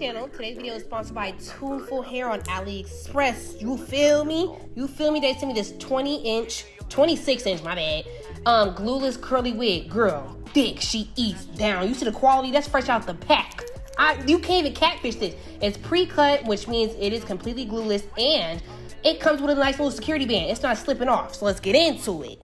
channel. Today's video is sponsored by Tuneful Hair on AliExpress. You feel me? You feel me? They sent me this 26-inch, my bad, glueless curly wig. Girl, thick, she eats down. You see the quality? That's fresh out the pack. You can't even catfish this. It's pre-cut, which means it is completely glueless, and it comes with a nice little security band. It's not slipping off, so let's get into it.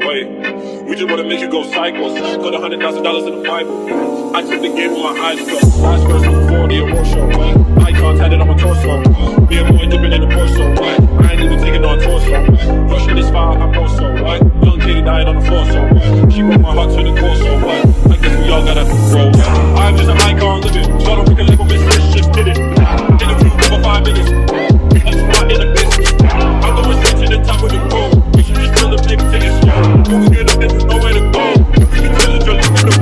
Wait, we just wanna make you go psycho. Put $100,000 in the Bible. I took the game with my eyes closed. Last verse before the award show. Icon tatted on my torso. Me and boy dipping in the torso. I ain't even taking on torso. Rushing this fire, I'm also. Young kitty died on the floor, so she broke my heart to the core, so I guess we all gotta grow. I'm just an icon living. So I don't pick a label, Miss Rich just did it. Interview over 5 minutes. That's why in the business. I'm going straight to the top of the road. We should just drill a big ticket slow. When we get up, there's nowhere to go. We can tell it, you're looking to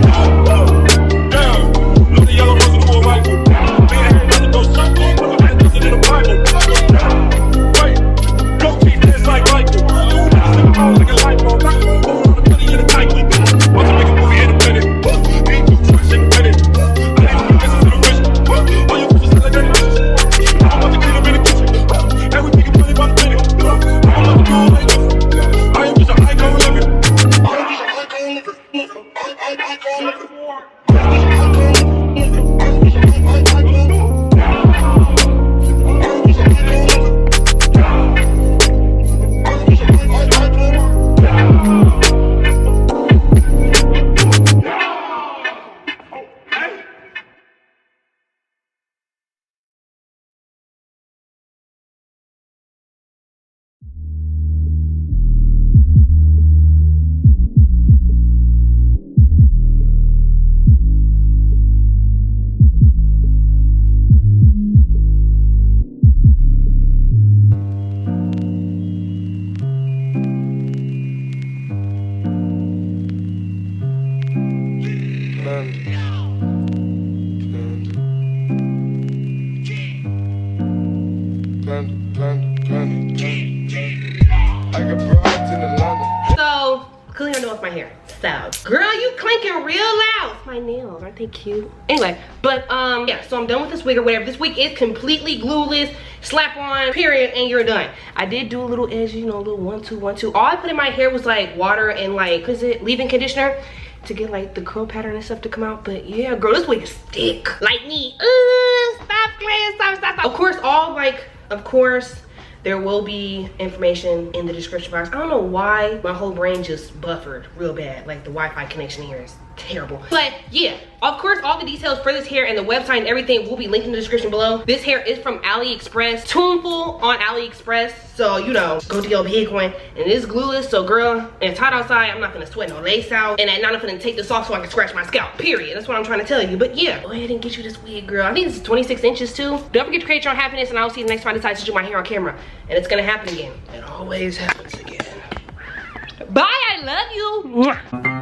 go. Damn, look the yellow rose into a rifle. Being here, nothing no circle. But I nothing in the Bible. Wait, go keep this like Michael. Like a light bulb. Hold on, put it in a Nike. Want to make a movie in a minute. Ain't too tricks in a minute. I ain't gonna listen to the rich. All your bitches like dirty bitches. I'm about to clean up in the kitchen. And we making money by the minute. I'm about to go like this. I am just an icon living. So, clearly know with my hair. So, girl, you clinking real loud. My nails, aren't they cute? Anyway, but yeah, so I'm done with this wig or whatever. This wig is completely glueless, slap on, period, and you're done. I did do a little edge, you know, a little 1 2 1 2. All I put in my hair was like water and like, what is it, leave-in conditioner to get like the curl pattern and stuff to come out. But yeah, girl, this wig is thick. Like me. Stop playing, stop. Of course, there will be information in the description box. I don't know why my whole brain just buffered real bad. Like the Wi-Fi connection here is terrible. But yeah, of course, all the details for this hair and the website and everything will be linked in the description below. This hair is from AliExpress, Tuneful on AliExpress. So, you know, go to your big one. And it is glueless, so girl, and it's hot outside, I'm not gonna sweat no lace out. And I'm not gonna take this off so I can scratch my scalp, period. That's what I'm trying to tell you. But yeah, go ahead and get you this wig, girl. I think this is 26 inches too. Don't forget to create your own happiness, and I'll see you the next time I decide to do my hair on camera. And it's gonna happen again. It always happens again. Bye, I love you. Mwah.